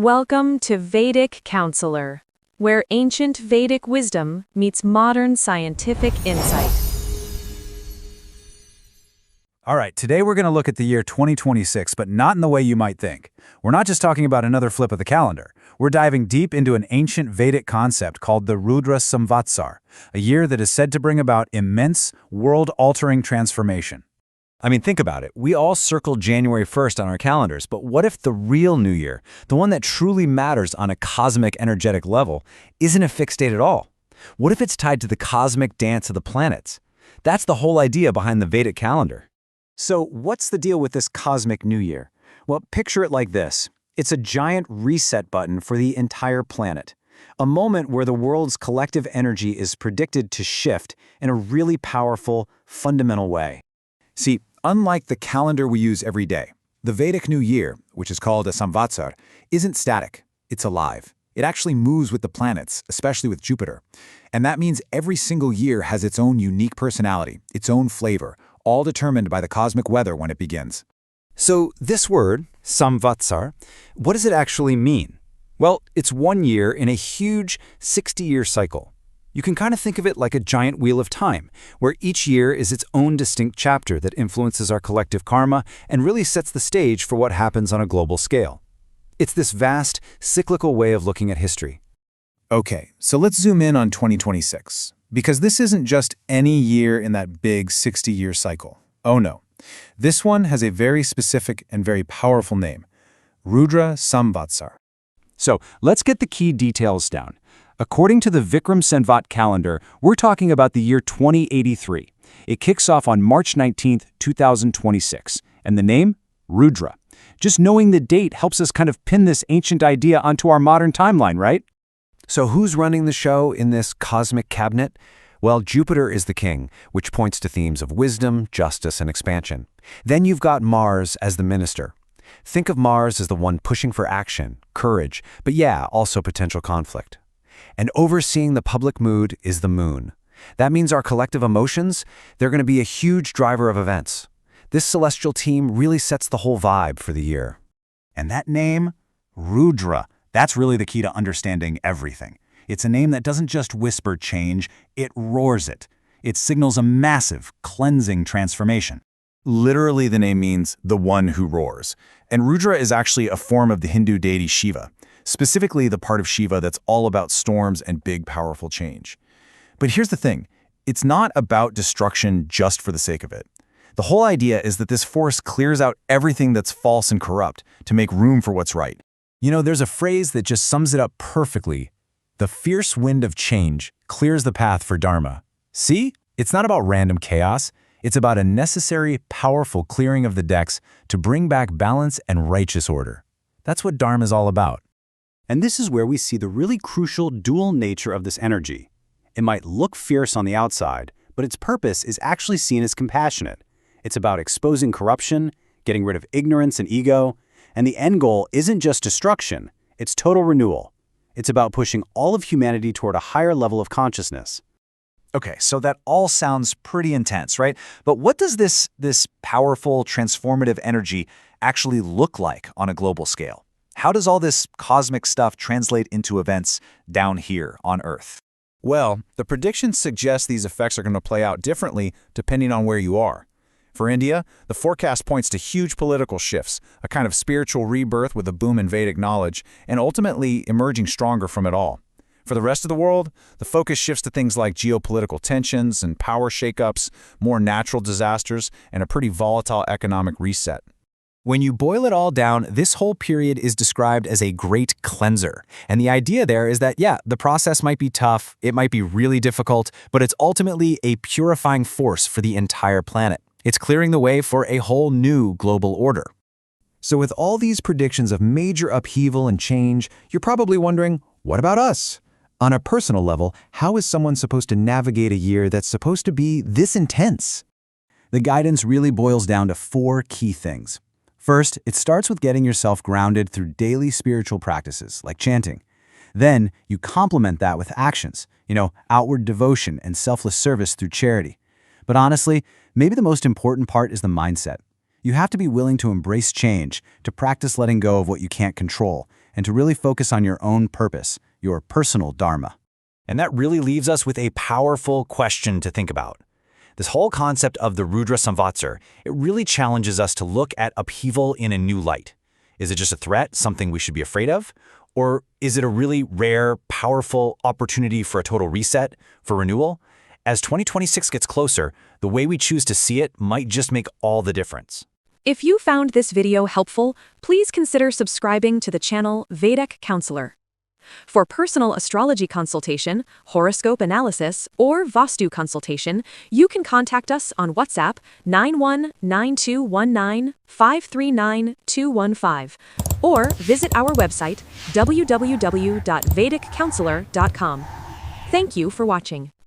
Welcome to Vedic Counselor, where ancient Vedic wisdom meets modern scientific insight. All right, today we're going to look at the year 2026, but not in the way you might think. We're not just talking about another flip of the calendar. We're diving deep into an ancient Vedic concept called the Rudra Samvatsar, a year that is said to bring about immense, world-altering transformation. I mean, think about it. We all circle January 1st on our calendars, but what if the real New Year, the one that truly matters on a cosmic energetic level, isn't a fixed date at all? What if it's tied to the cosmic dance of the planets? That's the whole idea behind the Vedic calendar. So what's the deal with this cosmic New Year? Well, picture it like this. It's a giant reset button for the entire planet. A moment where the world's collective energy is predicted to shift in a really powerful, fundamental way. See, unlike the calendar we use every day, the Vedic New Year, which is called a Samvatsar, isn't static. It's alive. It actually moves with the planets, especially with Jupiter. And that means every single year has its own unique personality, its own flavor, all determined by the cosmic weather when it begins. So this word, Samvatsar, what does it actually mean? Well, it's 1 year in a huge 60-year cycle. You can kind of think of it like a giant wheel of time, where each year is its own distinct chapter that influences our collective karma and really sets the stage for what happens on a global scale. It's this vast, cyclical way of looking at history. Okay, so let's zoom in on 2026, because this isn't just any year in that big 60-year cycle. Oh no. This one has a very specific and very powerful name, Rudra Samvatsar. So let's get the key details down. According to the Vikram Senvat calendar, we're talking about the year 2083. It kicks off on March 19th, 2026. And the name? Rudra. Just knowing the date helps us kind of pin this ancient idea onto our modern timeline, right? So who's running the show in this cosmic cabinet? Well, Jupiter is the king, which points to themes of wisdom, justice, and expansion. Then you've got Mars as the minister. Think of Mars as the one pushing for action, courage, but yeah, also potential conflict. And overseeing the public mood is the moon. That means our collective emotions, they're going to be a huge driver of events. This celestial team really sets the whole vibe for the year. And that name, Rudra, that's really the key to understanding everything. It's a name that doesn't just whisper change, it roars it. It signals a massive, cleansing transformation. Literally, the name means the one who roars. And Rudra is actually a form of the Hindu deity Shiva, specifically the part of Shiva that's all about storms and big, powerful change. But here's the thing. It's not about destruction just for the sake of it. The whole idea is that this force clears out everything that's false and corrupt to make room for what's right. You know, there's a phrase that just sums it up perfectly. The fierce wind of change clears the path for Dharma. See? It's not about random chaos. It's about a necessary, powerful clearing of the decks to bring back balance and righteous order. That's what Dharma is all about. And this is where we see the really crucial dual nature of this energy. It might look fierce on the outside, but its purpose is actually seen as compassionate. It's about exposing corruption, getting rid of ignorance and ego, and the end goal isn't just destruction, it's total renewal. It's about pushing all of humanity toward a higher level of consciousness. Okay, so that all sounds pretty intense, right? But what does this powerful, transformative energy actually look like on a global scale? How does all this cosmic stuff translate into events down here on Earth? Well, the predictions suggest these effects are going to play out differently depending on where you are. For India, the forecast points to huge political shifts, a kind of spiritual rebirth with a boom in Vedic knowledge, and ultimately emerging stronger from it all. For the rest of the world, the focus shifts to things like geopolitical tensions and power shakeups, more natural disasters, and a pretty volatile economic reset. When you boil it all down, this whole period is described as a great cleanser. And the idea there is that, yeah, the process might be tough, it might be really difficult, but it's ultimately a purifying force for the entire planet. It's clearing the way for a whole new global order. So with all these predictions of major upheaval and change, you're probably wondering, what about us? On a personal level, how is someone supposed to navigate a year that's supposed to be this intense? The guidance really boils down to 4 key things. First, it starts with getting yourself grounded through daily spiritual practices, like chanting. Then, you complement that with actions, outward devotion and selfless service through charity. But honestly, maybe the most important part is the mindset. You have to be willing to embrace change, to practice letting go of what you can't control, and to really focus on your own purpose, your personal dharma. And that really leaves us with a powerful question to think about. This whole concept of the Rudra Samvatsar, it really challenges us to look at upheaval in a new light. Is it just a threat, something we should be afraid of? Or is it a really rare, powerful opportunity for a total reset, for renewal? As 2026 gets closer, the way we choose to see it might just make all the difference. If you found this video helpful, please consider subscribing to the channel Vedic Counselor. For personal astrology consultation, horoscope analysis, or Vastu consultation, you can contact us on WhatsApp 919219539215 or visit our website www.vediccounselor.com. Thank you for watching.